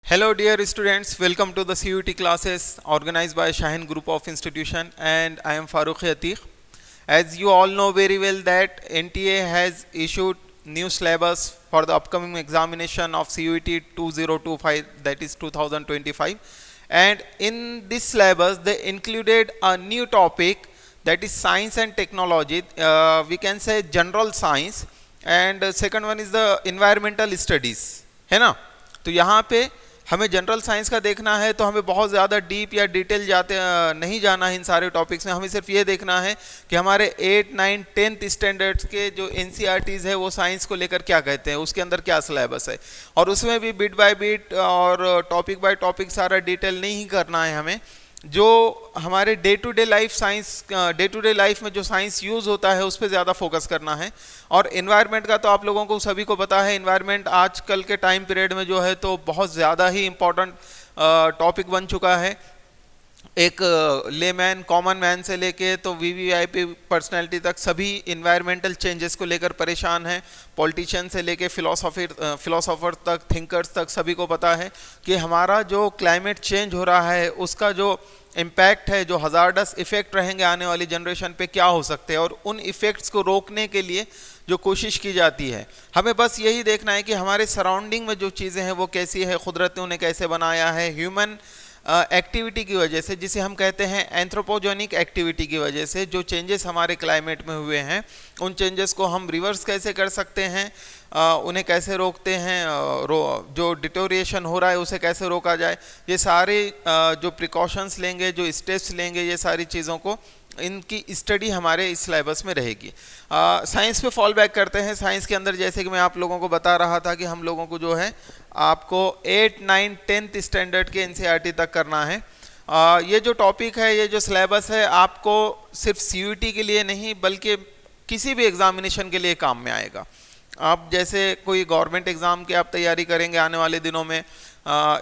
Hello dear students, welcome to the CUT classes organized by Shaheen Group of Institution and I am Farooq Atiq. As you all know very well that NTA has issued new syllabus for the upcoming examination of CUT 2025, that is 2025, and in this syllabus they included a new topic, that is science and technology. We can say general science, and second one is the environmental studies, है ना। तो यहाँ पे हमें general science का देखना है, तो हमें बहुत ज़्यादा डीप या डिटेल नहीं जाना है इन सारे टॉपिक्स में। हमें सिर्फ ये देखना है कि हमारे 8, 9, 10th स्टैंडर्ड्स के जो एनसीईआरटीज़ है वो साइंस को लेकर क्या कहते हैं, उसके अंदर क्या सिलेबस है, और उसमें भी बिट बाय बिट और टॉपिक बाय टॉपिक सारा डिटेल नहीं करना है हमें। जो हमारे day to day life science, day to day life में जो साइंस यूज़ होता है उस पर ज़्यादा फोकस करना है। और एनवायरनमेंट का तो आप लोगों को सभी को पता है, एनवायरनमेंट आजकल के टाइम पीरियड में जो है तो बहुत ज़्यादा ही इम्पोर्टेंट टॉपिक बन चुका है। एक लेमैन, कॉमन मैन से लेके तो वीवीआईपी पर्सनैलिटी तक सभी इन्वायरमेंटल चेंजेस को लेकर परेशान हैं। पॉलिटिशियन से लेके फिलोसोफर तक, थिंकर्स तक सभी को पता है कि हमारा जो क्लाइमेट चेंज हो रहा है उसका जो इम्पैक्ट है, जो हज़ार्डस इफ़ेक्ट रहेंगे आने वाली जनरेशन पे क्या हो सकते हैं, और उन इफ़ेक्ट्स को रोकने के लिए जो कोशिश की जाती है, हमें बस यही देखना है कि हमारे सराउंडिंग में जो चीज़ें हैं वो कैसी है, कुदरत ने उन्हें कैसे बनाया है। ह्यूमन एक्टिविटी की वजह से, जिसे हम कहते हैं एंथ्रोपोजेनिक एक्टिविटी की वजह से जो चेंजेस हमारे क्लाइमेट में हुए हैं, उन चेंजेस को हम रिवर्स कैसे कर सकते हैं, उन्हें कैसे रोकते हैं, जो डिटोरिएशन हो रहा है उसे कैसे रोका जाए, ये सारे जो प्रिकॉशंस लेंगे, जो स्टेप्स लेंगे, ये सारी चीज़ों को इनकी स्टडी हमारे इस सिलेबस में रहेगी। साइंस पे फॉल बैक करते हैं। साइंस के अंदर जैसे कि मैं आप लोगों को बता रहा था कि हम लोगों को जो है आपको 8, 9, 10th स्टैंडर्ड के एनसीईआरटी तक करना है। ये जो टॉपिक है, ये जो सिलेबस है, आपको सिर्फ सीयूटी के लिए नहीं बल्कि किसी भी एग्जामिनेशन के लिए काम में आएगा। आप जैसे कोई गवर्नमेंट एग्ज़ाम की आप तैयारी करेंगे आने वाले दिनों में,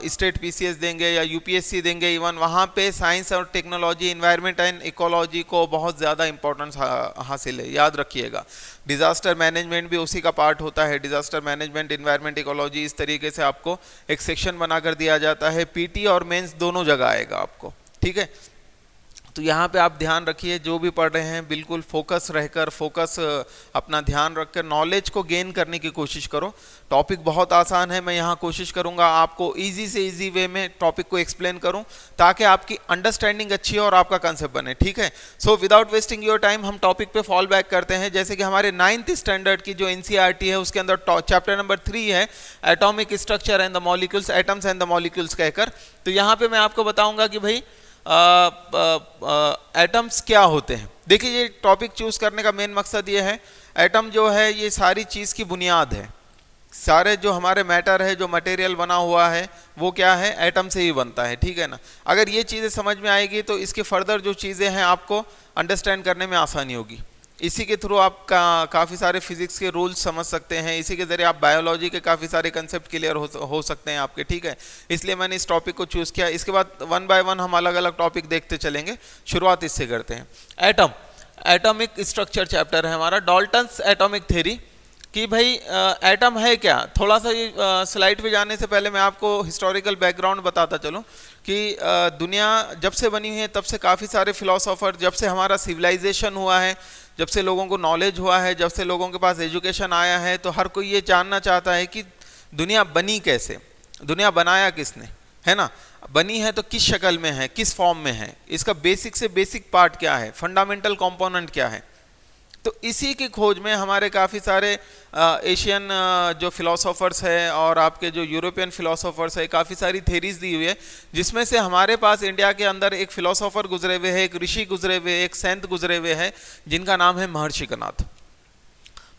स्टेट पीसीएस देंगे या यूपीएससी देंगे इवन, वहाँ पे साइंस और टेक्नोलॉजी, इन्वायरमेंट एंड इकोलॉजी को बहुत ज़्यादा इंपॉर्टेंस हासिल है, याद रखिएगा। डिज़ास्टर मैनेजमेंट भी उसी का पार्ट होता है। डिज़ास्टर मैनेजमेंट, इन्वायरमेंट, इकोलॉजी, इस तरीके से आपको एक सेक्शन बना कर दिया जाता है। पीटी और मेंस दोनों जगह आएगा आपको, ठीक है। तो यहाँ पे आप ध्यान रखिए, जो भी पढ़ रहे हैं बिल्कुल फोकस रहकर, अपना ध्यान रखकर नॉलेज को गेन करने की कोशिश करो। टॉपिक बहुत आसान है, मैं यहाँ कोशिश करूँगा आपको इजी से इजी वे में टॉपिक को एक्सप्लेन करूँ ताकि आपकी अंडरस्टैंडिंग अच्छी हो और आपका कंसेप्ट बने, ठीक है। So without wasting your time हम टॉपिक पे फॉल बैक करते हैं। जैसे कि हमारे 9th स्टैंडर्ड की जो एनसीईआरटी है उसके अंदर चैप्टर नंबर 3 है atomic structure and the molecules, atoms and the molecules कहकर। तो यहाँ पे मैं आपको बताऊँगा कि भाई एटम्स क्या होते हैं। देखिए, ये टॉपिक चूज करने का मेन मकसद ये है, एटम जो है ये सारी चीज़ की बुनियाद है। सारे जो हमारे मैटर है, जो मटेरियल बना हुआ है वो क्या है, एटम से ही बनता है, ठीक है ना। अगर ये चीज़ें समझ में आएगी तो इसके फर्दर जो चीज़ें हैं आपको अंडरस्टैंड करने में आसानी होगी। इसी के थ्रू आप काफ़ी सारे फिजिक्स के रूल्स समझ सकते हैं, इसी के ज़रिए आप बायोलॉजी के काफ़ी सारे कंसेप्ट क्लियर हो सकते हैं आपके, ठीक है। इसलिए मैंने इस टॉपिक को चूज़ किया। इसके बाद 1 बाय 1 हम अलग अलग टॉपिक देखते चलेंगे। शुरुआत इससे करते हैं। एटॉमिक स्ट्रक्चर चैप्टर है हमारा, डाल्टन्स एटॉमिक थ्योरी कि भाई एटम है क्या। थोड़ा सा ये स्लाइड पे जाने से पहले मैं आपको हिस्टोरिकल बैकग्राउंड बताता चलूँ कि दुनिया जब से बनी हुई है तब से काफ़ी सारे फिलोसोफर, जब से हमारा सिविलाइजेशन हुआ है, जब से लोगों को नॉलेज हुआ है, जब से लोगों के पास एजुकेशन आया है, तो हर कोई ये जानना चाहता है कि दुनिया बनी कैसे, दुनिया बनाया किसने, है ना। बनी है तो किस शक्ल में है, किस फॉर्म में है, इसका बेसिक से बेसिक पार्ट क्या है, फंडामेंटल कंपोनेंट क्या है। तो इसी की खोज में हमारे काफ़ी सारे एशियन जो फिलोसोफर्स हैं और आपके जो यूरोपियन फिलोसोफर्स है, काफ़ी सारी थेरीज दी हुई है, जिसमें से हमारे पास इंडिया के अंदर एक फिलोसोफर गुजरे हुए है, एक ऋषि गुजरे हुए, एक संत गुजरे हुए हैं, जिनका नाम है महर्षि कनाद।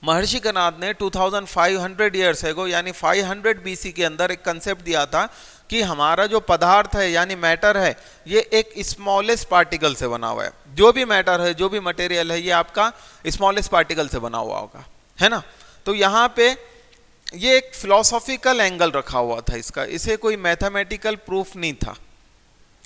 महर्षि कनाद ने 2500 ईयर्स एगो यानी 500 बीसी के अंदर एक कंसेप्ट दिया था कि हमारा जो पदार्थ है यानी मैटर है, ये एक स्मॉलेस्ट पार्टिकल से बना हुआ है। जो भी मैटर है, जो भी मटेरियल है, ये आपका स्मॉलेस्ट पार्टिकल से बना हुआ होगा, है ना। तो यहाँ पे ये एक फिलोसॉफिकल एंगल रखा हुआ था इसका, इसे कोई मैथमेटिकल प्रूफ नहीं था।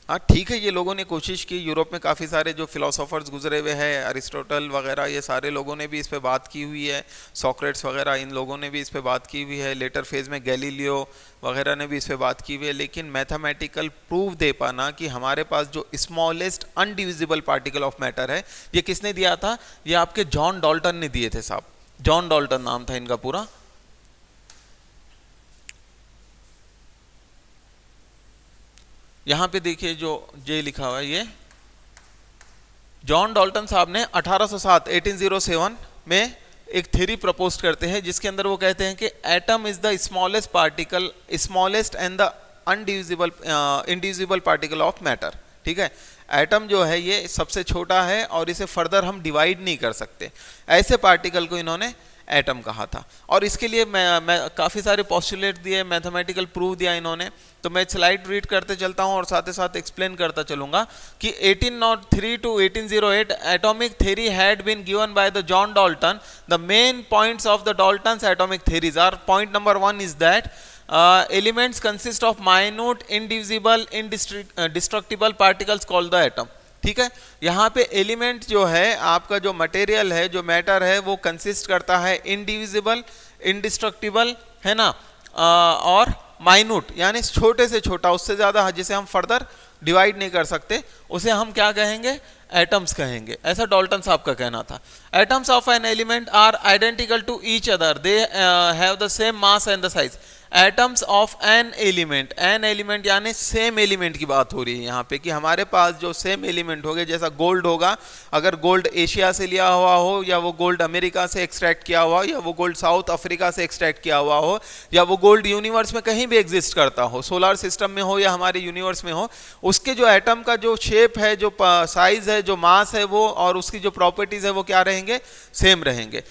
हाँ ठीक है, ये लोगों ने कोशिश की, यूरोप में काफ़ी सारे जो फिलोसोफर्स गुजरे हुए हैं, अरिस्टोटल वगैरह, ये सारे लोगों ने भी इस पे बात की हुई है, सोक्रेट्स वगैरह इन लोगों ने भी इस पे बात की हुई है, लेटर फेज में गैलीलियो वगैरह ने भी इस पे बात की हुई है, लेकिन मैथमेटिकल प्रूफ दे पाना कि हमारे पास जो स्मॉलेस्ट अनडिविजिबल पार्टिकल ऑफ मैटर है, ये किसने दिया था? ये आपके जॉन डाल्टन ने दिए थे साहब, जॉन डाल्टन नाम था इनका पूरा। यहां पे देखिए जो जे लिखा हुआ है, ये जॉन डाल्टन साहब ने 1807 में एक थ्योरी प्रपोज करते हैं, जिसके अंदर वो कहते हैं कि atom is the smallest particle, smallest and the indivisible particle of matter. ठीक है, एटम जो है ये सबसे छोटा है और इसे फर्दर हम डिवाइड नहीं कर सकते, ऐसे पार्टिकल को इन्होंने एटम कहा था। और इसके लिए मैं काफ़ी सारे पॉस्टुलेट दिए, मैथमेटिकल प्रूफ दिया इन्होंने, तो मैं स्लाइड रीड करते चलता हूं और साथ ही साथ एक्सप्लेन करता चलूंगा कि 1803 to 1808 atomic theory had been given by the John Dalton. The main points of the Dalton's atomic theories are, point number 1 is that elements consist of minute indivisible indestructible particles called the atom. ठीक है, यहाँ पे element जो है आपका, जो material है, जो मैटर है, वो कंसिस्ट करता है इनडिविजिबल, इंडिस्ट्रक्टिबल, है ना, और माइन्यूट यानी छोटे से छोटा, उससे ज़्यादा जिसे हम फर्दर डिवाइड नहीं कर सकते, उसे हम क्या कहेंगे? एटम्स कहेंगे। ऐसा डाल्टन साहब का कहना था। Atoms of an element are identical to each other, they have the same mass and the size. Atoms of an element यानी सेम एलिमेंट की बात हो रही है यहाँ पे, कि हमारे पास जो सेम एलिमेंट हो गए, जैसा गोल्ड होगा, अगर गोल्ड एशिया से लिया हुआ हो, या वो गोल्ड अमेरिका से एक्सट्रैक्ट किया हुआ हो, या वो गोल्ड साउथ अफ्रीका से एक्सट्रैक्ट किया हुआ हो, या वो गोल्ड यूनिवर्स में कहीं भी एग्जिस्ट करता हो, सोलर सिस्टम में हो या हमारे यूनिवर्स में हो, उसके जो एटम का जो शेप है, जो साइज है, जो मास है, वो और उसकी जो प्रॉपर्टीज है, वो क्या रहेंगे? सेम रहेंगे।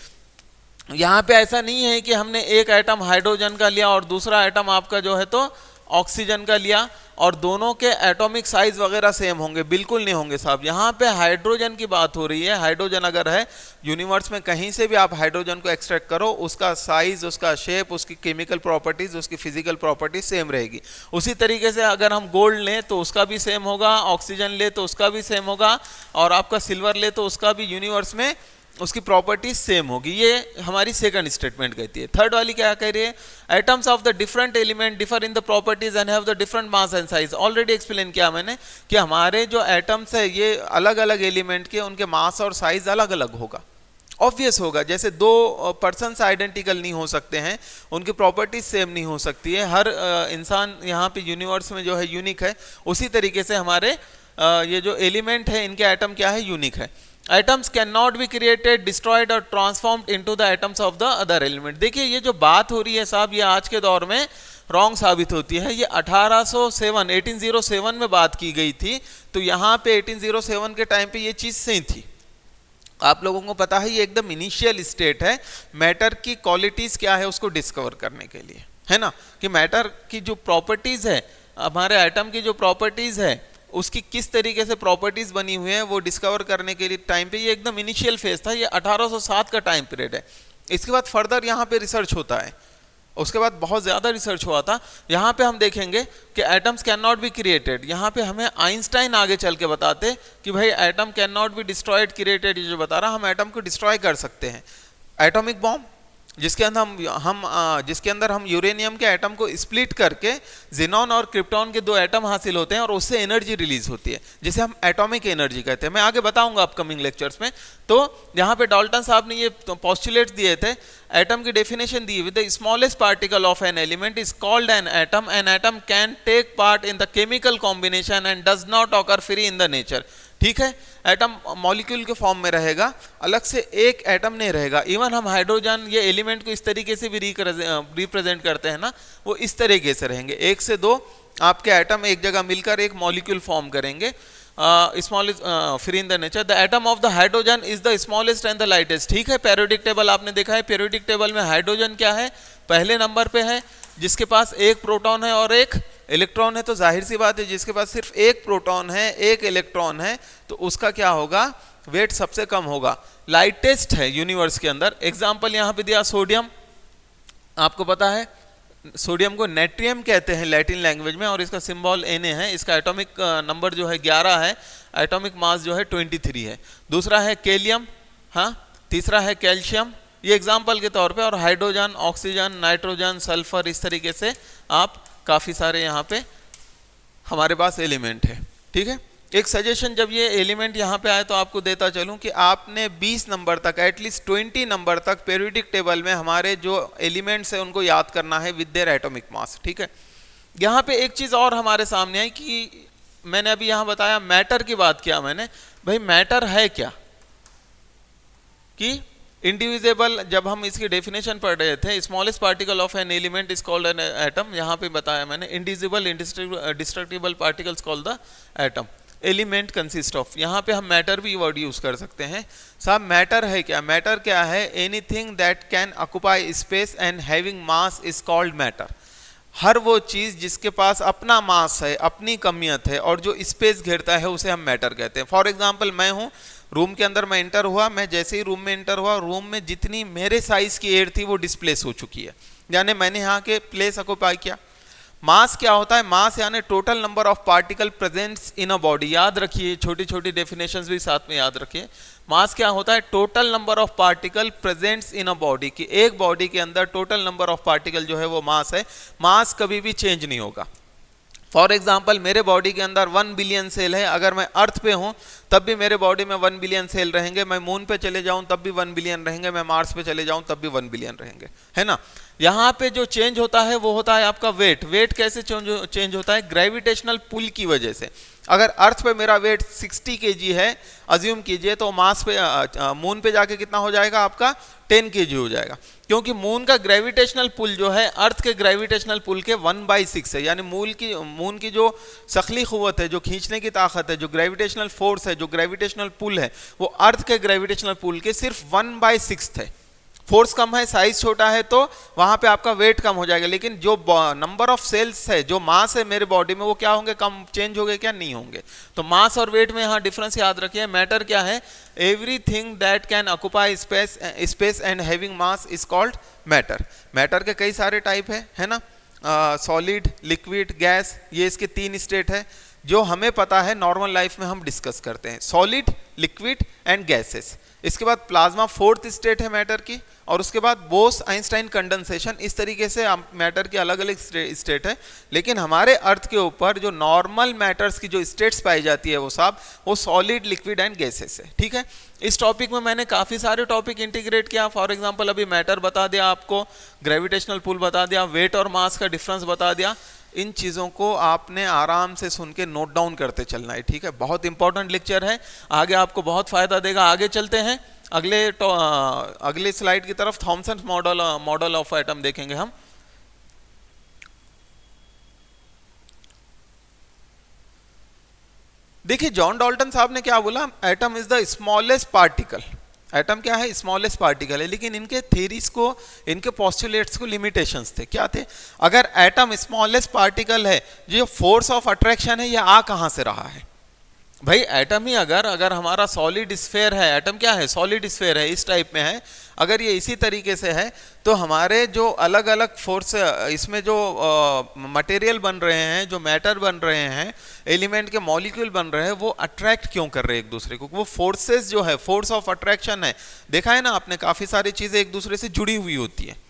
यहाँ पे ऐसा नहीं है कि हमने एक एटम हाइड्रोजन का लिया और दूसरा एटम आपका जो है तो ऑक्सीजन का लिया और दोनों के एटॉमिक साइज वगैरह सेम होंगे, बिल्कुल नहीं होंगे साहब। यहाँ पे हाइड्रोजन की बात हो रही है। हाइड्रोजन अगर है, यूनिवर्स में कहीं से भी आप हाइड्रोजन को एक्सट्रैक्ट करो, उसका साइज, उसका शेप, उसकी केमिकल प्रॉपर्टीज, उसकी फिजिकल प्रॉपर्टीज सेम रहेगी। उसी तरीके से अगर हम गोल्ड लें तो उसका भी सेम होगा, ऑक्सीजन ले तो उसका भी सेम होगा, और आपका सिल्वर ले तो उसका भी यूनिवर्स में उसकी प्रॉपर्टीज सेम होगी। ये हमारी सेकंड स्टेटमेंट कहती है। थर्ड वाली क्या कह रही है? Atoms of the different element differ in the properties and have the different mass and size. Already explain किया मैंने कि हमारे जो एटम्स है ये अलग अलग एलिमेंट के, उनके मास और साइज अलग अलग होगा। ऑब्वियस होगा, जैसे दो पर्सन्स आइडेंटिकल नहीं हो सकते हैं, उनकी प्रॉपर्टीज सेम नहीं हो सकती है, हर इंसान यहाँ पे यूनिवर्स में जो है यूनिक है, उसी तरीके से हमारे ये जो एलिमेंट है, इनके एटम क्या है? यूनिक है। Atoms can not be created, destroyed और transformed into the atoms of the other element. देखिए ये जो बात हो रही है साहब, ये आज के दौर में रॉन्ग साबित होती है। ये 1807 में बात की गई थी, तो यहाँ पे 1807 के टाइम पे ये चीज़ सही थी। आप लोगों को पता है ये एकदम इनिशियल स्टेट है मैटर की क्वालिटीज क्या है उसको डिस्कवर करने के लिए, है ना, कि मैटर की जो प्रॉपर्टीज है, हमारे एटम की जो प्रॉपर्टीज है, उसकी किस तरीके से प्रॉपर्टीज बनी हुई है, वो डिस्कवर करने के लिए टाइम पे ये एकदम इनिशियल फेज था। ये 1807 का टाइम पीरियड है। इसके बाद फर्दर यहाँ पे रिसर्च होता है, उसके बाद बहुत ज़्यादा रिसर्च हुआ था। यहाँ पे हम देखेंगे कि atoms can not be created. यहाँ पे हमें आइंस्टाइन आगे चल के बताते कि भाई atom can not be destroyed created, ये जो बता रहा, हम एटम को डिस्ट्रॉय कर सकते हैं। एटॉमिक बॉम्ब जिसके अंदर हम यूरेनियम के एटम को स्प्लिट करके जिनॉन और क्रिप्टॉन के 2 एटम हासिल होते हैं और उससे एनर्जी रिलीज होती है, जिसे हम एटॉमिक एनर्जी कहते हैं। मैं आगे बताऊंगा अपकमिंग लेक्चर्स में। तो यहाँ पे डाल्टन साहब ने ये पोस्टुलेट्स दिए थे, एटम की डेफिनेशन दी with the smallest particle of an element is called an atom. An atom can take part in the chemical combination and does not occur free in the nature. ठीक है, atom molecule के form में रहेगा, अलग से एक atom नहीं रहेगा। इवन हम हाइड्रोजन ये एलिमेंट को इस तरीके से भी रिप्रेजेंट करते हैं ना, वो इस तरीके से रहेंगे। 1 से 2 आपके एटम एक जगह मिलकर एक मॉलिक्यूल फॉर्म करेंगे, smallest free in the nature. The atom of the hydrogen is the smallest and the lightest. ठीक है, पेरियोडिक टेबल आपने देखा है, पेरियोडिक टेबल में हाइड्रोजन क्या है? पहले नंबर पे है, जिसके पास एक प्रोटॉन है और एक इलेक्ट्रॉन है। तो जाहिर सी बात है जिसके पास सिर्फ एक प्रोटॉन है, एक इलेक्ट्रॉन है, तो उसका क्या होगा? वेट सबसे कम होगा। लाइटेस्ट है यूनिवर्स के अंदर। एग्जाम्पल यहाँ पे दिया सोडियम, आपको पता है सोडियम को नेट्रियम कहते हैं लैटिन लैंग्वेज में, और इसका सिंबल Na है। इसका एटॉमिक नंबर जो है 11 है, एटॉमिक मास जो है 23 है। दूसरा है कैलियम, हाँ, तीसरा है कैल्शियम, ये एग्जाम्पल के तौर पे, और हाइड्रोजन, ऑक्सीजन, नाइट्रोजन, सल्फर, इस तरीके से आप काफ़ी सारे यहाँ पे हमारे पास एलिमेंट है। ठीक है, एक सजेशन, जब ये एलिमेंट यहाँ पे आए तो आपको देता चलूँ कि आपने 20 नंबर तक, एटलीस्ट 20 नंबर तक पीरियोडिक टेबल में हमारे जो एलिमेंट्स हैं उनको याद करना है विद देयर एटॉमिक मास। ठीक है, यहाँ पे एक चीज़ और हमारे सामने आई कि मैंने अभी यहाँ बताया मैटर की बात किया मैंने, भाई मैटर है क्या, कि इंडिविजिबल, जब हम इसकी डेफिनेशन पढ़ रहे थे, smallest particle of an element is called an atom, यहाँ पे बताया मैंने indivisible indestructible particles called the atom, element consist of, यहाँ पे हम मैटर भी वर्ड यूज कर सकते हैं। साहब मैटर है क्या, मैटर क्या है, anything that can occupy space and having mass is called matter. हर वो चीज़ जिसके पास अपना मास है, अपनी कमियत है, और जो स्पेस घेरता है उसे हम मैटर कहते हैं। फॉर एग्जाम्पल, मैं हूँ रूम के अंदर, मैं इंटर हुआ, मैं जैसे ही रूम में इंटर हुआ, रूम में जितनी मेरे साइज की एयर थी वो डिस्प्लेस हो चुकी है, यानी मैंने यहाँ के प्लेस ऑक्युपाई किया। मास क्या होता है, मास यानी total number of particle presents in a body. याद रखिए, छोटी छोटी डेफिनेशंस भी साथ में याद रखिए। मास क्या होता है, total number of particle presents in a body, कि एक बॉडी के अंदर टोटल नंबर ऑफ पार्टिकल जो है वो मास है। मास कभी भी चेंज नहीं होगा। फॉर एग्जाम्पल, मेरे बॉडी के अंदर 1 बिलियन सेल है, अगर मैं अर्थ पे हूँ तब भी मेरे बॉडी में 1 बिलियन सेल रहेंगे, मैं मून पे चले जाऊँ तब भी 1 बिलियन रहेंगे, मैं मार्स पे चले जाऊँ तब भी 1 बिलियन रहेंगे, है ना। यहाँ पे जो चेंज होता है वो होता है आपका वेट। वेट कैसे चेंज होता है, ग्रेविटेशनल पुल की वजह से। अगर अर्थ पे मेरा वेट 60 kg है अज्यूम कीजिए, तो मास पे मून पे जाके कितना हो जाएगा आपका, 10 kg हो जाएगा, क्योंकि मून का ग्रेविटेशनल पुल जो है अर्थ के ग्रेविटेशनल पुल के 1/6 है। यानी मून की जो शक्ली क़ुव्वत है, जो खींचने की ताकत है, जो ग्रेविटेशनल फोर्स है, जो ग्रेविटेशनल पुल है, वो अर्थ के ग्रेविटेशनल पुल के सिर्फ 1/6 है। फोर्स कम है, साइज छोटा है, तो वहां पे आपका वेट कम हो जाएगा। लेकिन जो नंबर ऑफ सेल्स है, जो मास है मेरे बॉडी में, वो क्या होंगे, कम चेंज हो गए क्या, नहीं होंगे। तो मास और वेट में यहाँ डिफरेंस याद रखिए। मैटर क्या है, everything that can occupy space and having mass is called matter. Matter के कई सारे टाइप है ना, सॉलिड, लिक्विड, गैस, ये इसके 3 स्टेट है जो हमें पता है, नॉर्मल लाइफ में हम डिस्कस करते हैं, सॉलिड, लिक्विड एंड गैसेस। इसके बाद प्लाज्मा 4th स्टेट है मैटर की, और उसके बाद बोस आइंस्टाइन कंडेंसेशन। इस तरीके से मैटर की अलग अलग स्टेट है। लेकिन हमारे अर्थ के ऊपर जो नॉर्मल मैटर्स की जो स्टेट्स पाई जाती है वो सॉलिड, लिक्विड एंड गैसेस है। ठीक है, इस टॉपिक में मैंने काफ़ी सारे टॉपिक इंटीग्रेट किया। फॉर एग्जांपल, अभी मैटर बता दिया आपको, ग्रेविटेशनल पुल बता दिया, वेट और मास का डिफरेंस बता दिया। इन चीज़ों को आपने आराम से सुन के नोट डाउन करते चलना है। ठीक है, बहुत इंपॉर्टेंट लेक्चर है, आगे आपको बहुत फ़ायदा देगा। आगे चलते हैं अगले स्लाइड की तरफ। थॉमसन मॉडल ऑफ एटम देखेंगे हम। देखिए, जॉन डाल्टन साहब ने क्या बोला, atom is the smallest particle. Atom क्या है, स्मॉलेस्ट पार्टिकल है। लेकिन इनके थ्योरीज को, इनके पोस्टुलेट्स को लिमिटेशंस थे। क्या थे, अगर एटम स्मॉलेस्ट पार्टिकल है, जो फोर्स ऑफ अट्रैक्शन है, ये आ कहां से रहा है। भाई एटम ही अगर हमारा सॉलिड स्फेयर है, एटम क्या है, सॉलिड स्फेयर है, इस टाइप में है, अगर ये इसी तरीके से है, तो हमारे जो अलग अलग फोर्स, इसमें जो मटेरियल बन रहे हैं, जो मैटर बन रहे हैं, एलिमेंट के मॉलिक्यूल बन रहे हैं, वो अट्रैक्ट क्यों कर रहे हैं एक दूसरे को। वो फोर्सेस जो है, फोर्स ऑफ अट्रैक्शन है, देखा है ना आपने, काफ़ी सारी चीज़ें एक दूसरे से जुड़ी हुई होती है।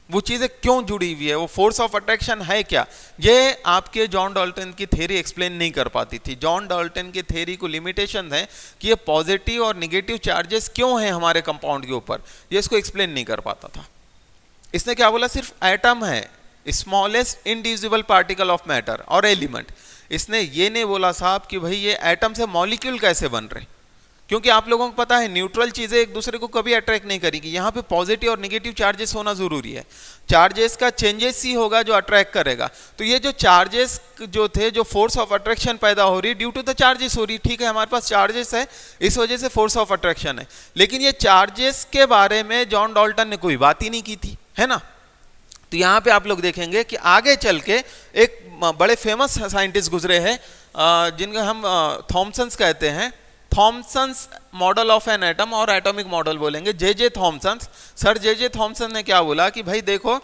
वो चीज़ें क्यों जुड़ी हुई है, वो फोर्स ऑफ अट्रैक्शन है क्या, ये आपके जॉन डाल्टन की थ्योरी एक्सप्लेन नहीं कर पाती थी। जॉन डाल्टन की थ्योरी को लिमिटेशन है कि ये पॉजिटिव और निगेटिव चार्जेस क्यों हैं हमारे कंपाउंड के ऊपर, ये इसको एक्सप्लेन नहीं कर पाता था। इसने क्या बोला, सिर्फ एटम है smallest indivisible particle of matter और एलिमेंट। इसने ये नहीं बोला साहब कि भाई ये एटम से मॉलिक्यूल कैसे बन रहे, क्योंकि आप लोगों को पता है न्यूट्रल चीज़ें एक दूसरे को कभी अट्रैक्ट नहीं करेगी। यहाँ पे पॉजिटिव और नेगेटिव चार्जेस होना ज़रूरी है। चार्जेस का चेंजेस ही होगा जो अट्रैक्ट करेगा। तो ये जो चार्जेस जो थे, जो फोर्स ऑफ अट्रैक्शन पैदा हो रही, ड्यू टू द चार्जेस हो रही। ठीक है, हमारे पास चार्जेस है, इस वजह से फोर्स ऑफ अट्रैक्शन है। लेकिन ये चार्जेस के बारे में जॉन डाल्टन ने कोई बात ही नहीं की थी, है ना। तो यहाँ पे आप लोग देखेंगे कि आगे चल के एक बड़े फेमस साइंटिस्ट गुजरे हैं, जिनका हम थॉमसन कहते हैं। Thomson's model of an atom और एटॉमिक मॉडल बोलेंगे। J Thomson, sir J Thomson ने क्या बोला कि भाई देखो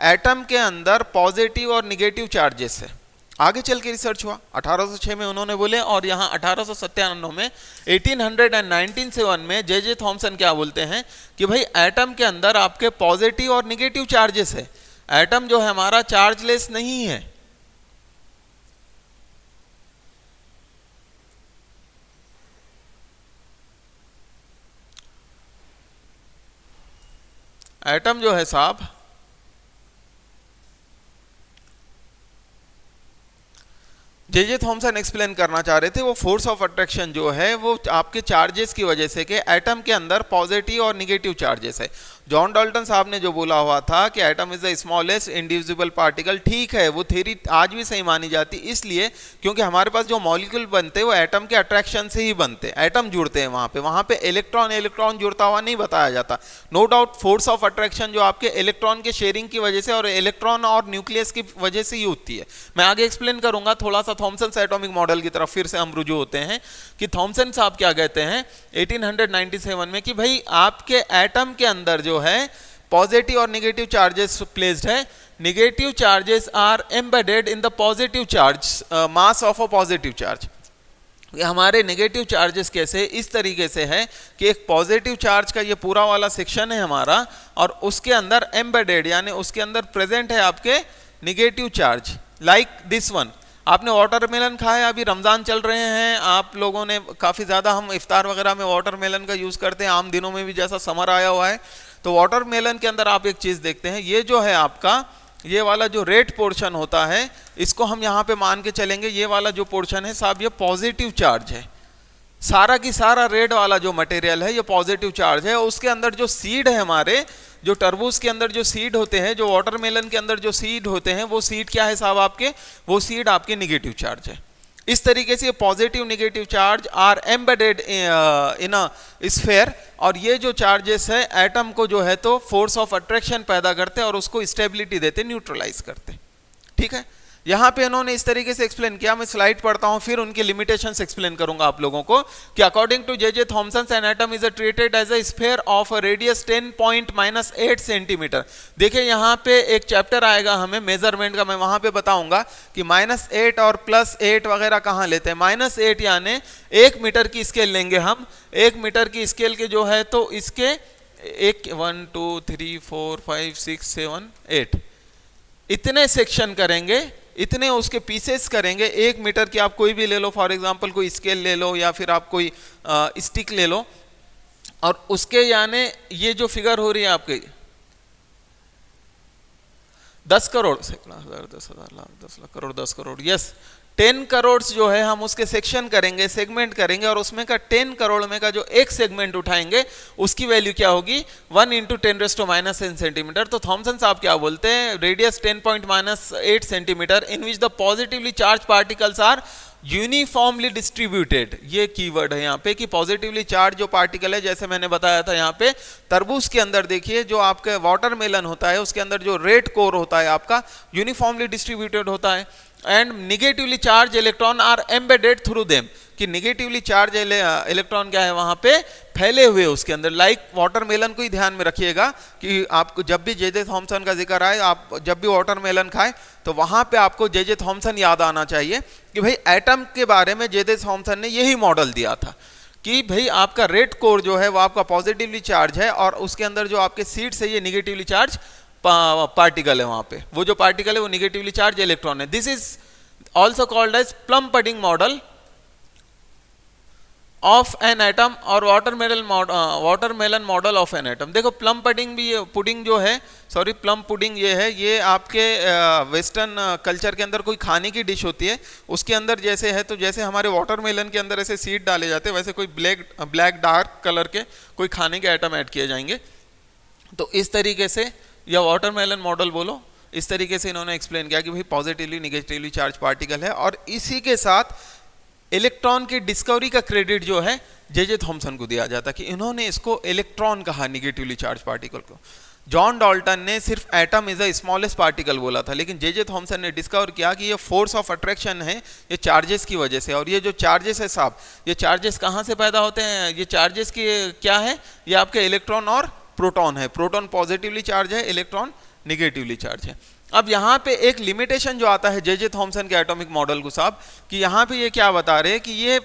एटम के अंदर पॉजिटिव और निगेटिव चार्जेस है। आगे चल के रिसर्च हुआ 1806 में उन्होंने बोले, और यहाँ 1897 में 1897 में जे थॉमसन क्या बोलते हैं कि भाई एटम के अंदर आपके पॉजिटिव और निगेटिव चार्जेस है, एटम जो है हमारा चार्जलेस नहीं है। एटम जो है साहब जे थॉमसन एक्सप्लेन करना चाह रहे थे, वो फोर्स ऑफ अट्रैक्शन जो है वो आपके चार्जेस की वजह से कि एटम के अंदर पॉजिटिव और निगेटिव चार्जेस है। जॉन डाल्टन साहब ने जो बोला हुआ था कि atom is the smallest indivisible particle, ठीक है, वो थ्योरी आज भी सही मानी जाती, इसलिए क्योंकि हमारे पास जो मॉलिक्यूल बनते हैं वो एटम के अट्रैक्शन से ही बनते हैं, एटम जुड़ते हैं वहाँ पे इलेक्ट्रॉन जुड़ता हुआ नहीं बताया जाता। No doubt force of attraction जो आपके इलेक्ट्रॉन के शेयरिंग की वजह से और इलेक्ट्रॉन और न्यूक्लियस की वजह से ही होती है। मैं आगे एक्सप्लेन करूंगा। थोड़ा सा थॉमसन एटॉमिक मॉडल की तरफ फिर से हम रुजू होते हैं कि थॉमसन साहब क्या कहते हैं 1897 में कि भाई आपके एटम के अंदर जो है पॉजिटिव और निगेटिव चार्जेस प्लेस्ड है। Negative charges are embedded in the positive charge mass of a positive charge. हमारे नेगेटिव चार्जेस कैसे, इस तरीके से है कि एक पॉजिटिव चार्ज का ये पूरा वाला सेक्शन है हमारा, और उसके अंदर एम्बेडेड यानी उसके अंदर प्रेजेंट है आपके negative charge, like this one. आपने वाटरमेलन खाया, अभी रमज़ान चल रहे हैं, आप लोगों ने काफ़ी ज़्यादा, हम इफ्तार वगैरह में वाटरमेलन का यूज़ करते हैं, आम दिनों में भी जैसा समर आया हुआ है, तो वाटरमेलन के अंदर आप एक चीज़ देखते हैं, ये जो है आपका ये वाला जो रेड पोर्शन होता है, इसको हम यहाँ पे मान के चलेंगे, ये वाला जो पोर्शन है साहब ये पॉजिटिव चार्ज है। सारा की सारा रेड वाला जो मटेरियल है ये पॉजिटिव चार्ज है। उसके अंदर जो सीड है हमारे, जो तरबूज के अंदर जो सीड होते हैं, जो वाटरमेलन के अंदर जो सीड होते हैं, वो सीड क्या है साहब आपके, वो सीड आपके निगेटिव चार्ज है। इस तरीके से positive negative charge are embedded in a sphere, और ये जो चार्जेस है एटम को जो है तो फोर्स ऑफ अट्रैक्शन पैदा करते हैं और उसको स्टेबिलिटी देते, न्यूट्रलाइज करते। ठीक है, यहाँ पे इन्होंने इस तरीके से एक्सप्लेन किया। मैं स्लाइड पढ़ता हूँ, फिर उनके लिमिटेशंस एक्सप्लेन करूंगा आप लोगों को कि according to J Thomson an atom is treated as a sphere of a radius 10.-8 centimetre. देखिए यहाँ पे एक चैप्टर आएगा हमें मेजरमेंट का, मैं वहां पे बताऊंगा कि -8 और +8 वगैरह कहाँ लेते हैं। -8 यानी 1 मीटर की स्केल लेंगे हम, 1 मीटर की स्केल के जो है तो इसके 1 2 3 4 5 6 7 8 इतने सेक्शन करेंगे, इतने उसके पीसेस करेंगे। 1 मीटर की आप कोई भी ले लो, फॉर एग्जांपल कोई स्केल ले लो या फिर आप कोई स्टिक ले लो, और उसके यानी ये जो फिगर हो रही है आपके 10 करोड़, 10,000, 10,000 लाख, 10 लाख करोड़, 10 करोड़, यस 10 करोड़ जो है हम उसके सेक्शन करेंगे, सेगमेंट करेंगे, और उसमें का 10 करोड़ में का जो एक सेगमेंट उठाएंगे उसकी वैल्यू क्या होगी 1 × 10⁻⁻⁷ सेंटीमीटर। तो थॉमसन साहब क्या बोलते हैं, radius 10.-8 centimetre in which the positively charge particles are uniformly distributed. ये कीवर्ड है यहाँ पे कि पॉजिटिवली चार्ज जो पार्टिकल है, जैसे मैंने बताया था यहाँ पे तरबूज के अंदर देखिए जो आपके वाटरमेलन होता है उसके अंदर जो रेड कोर होता है आपका यूनिफॉर्मली डिस्ट्रीब्यूटेड होता है, and negatively charge electron are embedded through them, कि निगेटिवली चार्ज इलेक्ट्रॉन क्या है वहां पे फैले हुए उसके अंदर। लाइक वाटरमेलन को ही ध्यान में रखिएगा कि आपको जब भी जे थॉमसन का जिक्र आए, आप जब भी वाटरमेलन खाएं तो वहां पे आपको जे थॉमसन याद आना चाहिए कि भाई एटम के बारे में जे थॉमसन ने यही मॉडल दिया था कि भाई आपका रेड कोर जो है वो आपका पॉजिटिवली चार्ज है, और उसके अंदर जो आपके सीड्स है ये निगेटिवली चार्ज पार्टिकल है, वहां पे वो जो पार्टिकल है वो निगेटिवली चार्ज इलेक्ट्रॉन है। This is also called as plum pudding model of an atom और watermelon model of an atom. देखो प्लम पुडिंग भी, पुडिंग जो है, सॉरी प्लम पुडिंग ये है, ये आपके वेस्टर्न कल्चर के अंदर कोई खाने की डिश होती है, उसके अंदर जैसे है तो जैसे हमारे वाटरमेलन के अंदर ऐसे सीड डाले जाते हैं, वैसे कोई ब्लैक डार्क कलर के कोई खाने के आइटम ऐड किए जाएंगे। तो इस तरीके से, या वाटरमेलन मॉडल बोलो, इस तरीके से इन्होंने एक्सप्लेन किया कि भाई पॉजिटिवली निगेटिवली चार्ज पार्टिकल है, और इसी के साथ इलेक्ट्रॉन की डिस्कवरी का क्रेडिट जो है जे थॉमसन को दिया जाता कि इन्होंने इसको इलेक्ट्रॉन कहा निगेटिवली चार्ज पार्टिकल को। जॉन डाल्टन ने सिर्फ atom is a smallest particle बोला था, लेकिन जे थॉमसन ने डिस्कवर किया कि ये फोर्स ऑफ अट्रैक्शन है, ये चार्जेस की वजह से। और ये जो चार्जेस है साहब, ये चार्जेस कहाँ से पैदा होते हैं? ये चार्जेस की क्या है? ये आपके इलेक्ट्रॉन और प्रोटॉन है। प्रोटॉन पॉजिटिवली चार्ज है, इलेक्ट्रॉन निगेटिवली चार्ज है। अब यहाँ पे एक लिमिटेशन जो आता है जे थॉमसन के एटॉमिक मॉडल को साहब, कि यहाँ पे ये क्या बता रहे हैं कि ये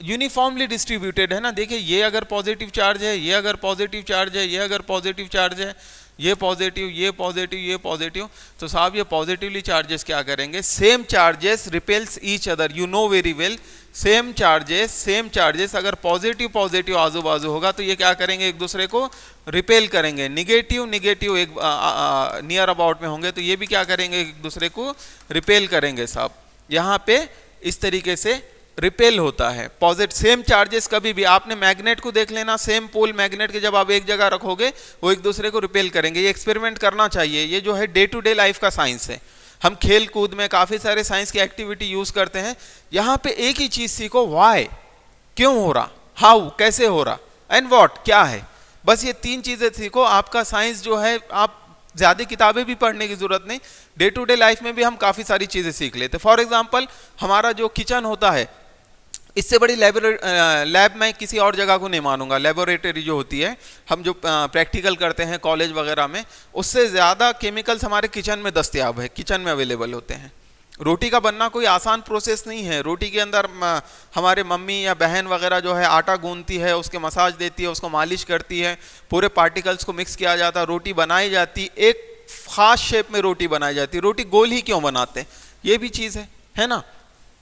यूनिफॉर्मली डिस्ट्रीब्यूटेड है ना। देखिए ये अगर पॉजिटिव चार्ज है, ये अगर पॉजिटिव चार्ज है, ये अगर पॉजिटिव चार्ज है, ये पॉजिटिव, ये पॉजिटिव, ये पॉजिटिव, तो साहब ये पॉजिटिवली चार्जेस क्या करेंगे? Same charges repels each other, you know very well. Same charges अगर पॉजिटिव पॉजिटिव आजू बाजू होगा तो ये क्या करेंगे? एक दूसरे को रिपेल करेंगे। निगेटिव एक नियर अबाउट में होंगे तो ये भी क्या करेंगे? एक दूसरे को रिपेल करेंगे साहब। यहाँ पे इस तरीके से रिपेल होता है। पॉजिटिव सेम चार्जेस कभी भी, आपने मैग्नेट को देख लेना, सेम पोल मैग्नेट के जब आप एक जगह रखोगे वो एक दूसरे को रिपेल करेंगे। ये एक्सपेरिमेंट करना चाहिए। ये जो है डे टू डे लाइफ का साइंस है। हम खेल कूद में काफ़ी सारे साइंस की एक्टिविटी यूज़ करते हैं। यहाँ पे एक ही चीज़ सीखो, वाई, क्यों हो रहा, हाउ, कैसे हो रहा, एंड व्हाट, क्या है। बस ये 3 चीज़ें सीखो। आपका साइंस जो है, आप ज़्यादा किताबें भी पढ़ने की ज़रूरत नहीं, डे टू डे लाइफ में भी हम काफ़ी सारी चीज़ें सीख लेते हैं। फॉर एग्जाम्पल हमारा जो किचन होता है, इससे बड़ी लैब मैं किसी और जगह को नहीं मानूंगा। लेबोरेटरी जो होती है, हम जो प्रैक्टिकल करते हैं कॉलेज वगैरह में, उससे ज़्यादा केमिकल्स हमारे किचन में दस्तयाब है, किचन में अवेलेबल होते हैं। रोटी का बनना कोई आसान प्रोसेस नहीं है। रोटी के अंदर हमारे मम्मी या बहन वगैरह जो है आटा गूंथती है, उसके मसाज देती है, उसको मालिश करती है, पूरे पार्टिकल्स को मिक्स किया जाता है, रोटी बनाई जाती, एक खास शेप में रोटी बनाई जाती है। रोटी गोल ही क्यों बनाते हैं? ये भी चीज़ है ना।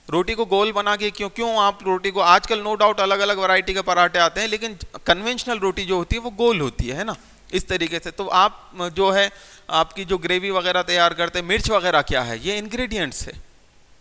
रोटी को गोल बना के क्यों आप रोटी को, आजकल नो डाउट अलग अलग वैरायटी के पराठे आते हैं, लेकिन कन्वेंशनल रोटी जो होती है वो गोल होती है ना, इस तरीके से। तो आप जो है आपकी जो ग्रेवी वगैरह तैयार करते हैं, मिर्च वगैरह क्या है? ये इंग्रेडिएंट्स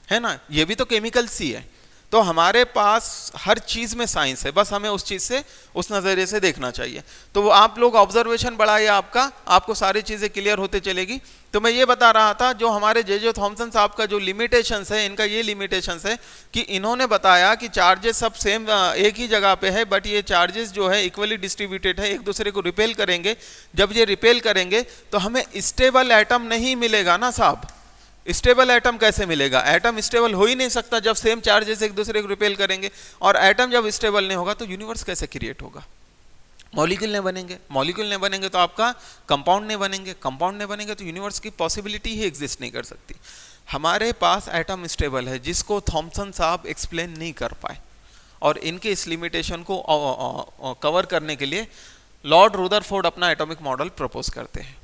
है ना, ये भी तो केमिकल्स ही है। तो हमारे पास हर चीज़ में साइंस है, बस हमें उस चीज़ से, उस नज़रिए से देखना चाहिए। तो वो आप लोग ऑब्जर्वेशन बढ़ाइए आपका, आपको सारी चीज़ें क्लियर होते चलेगी। तो मैं ये बता रहा था, जो हमारे जे थॉमसन साहब का जो लिमिटेशंस है, इनका ये लिमिटेशंस है कि इन्होंने बताया कि चार्जेस सब सेम एक ही जगह पे है, बट ये चार्जेस जो है इक्वली डिस्ट्रीब्यूटेड है, एक दूसरे को रिपेल करेंगे। जब ये रिपेल करेंगे तो हमें स्टेबल एटम नहीं मिलेगा ना साहब। स्टेबल एटम कैसे मिलेगा? एटम स्टेबल हो ही नहीं सकता जब सेम चार्जेस एक दूसरे को रिपेल करेंगे। और एटम जब स्टेबल नहीं होगा तो यूनिवर्स कैसे क्रिएट होगा? मॉलिक्यूल नहीं बनेंगे तो आपका कंपाउंड नहीं बनेंगे, कंपाउंड नहीं बनेंगे तो यूनिवर्स की पॉसिबिलिटी ही एग्जिस्ट नहीं कर सकती। हमारे पास एटम स्टेबल है, जिसको थॉमसन साहब एक्सप्लेन नहीं कर पाए, और इनके इस लिमिटेशन को कवर करने के लिए लॉर्ड रुदरफोर्ड अपना एटॉमिक मॉडल प्रपोज करते हैं।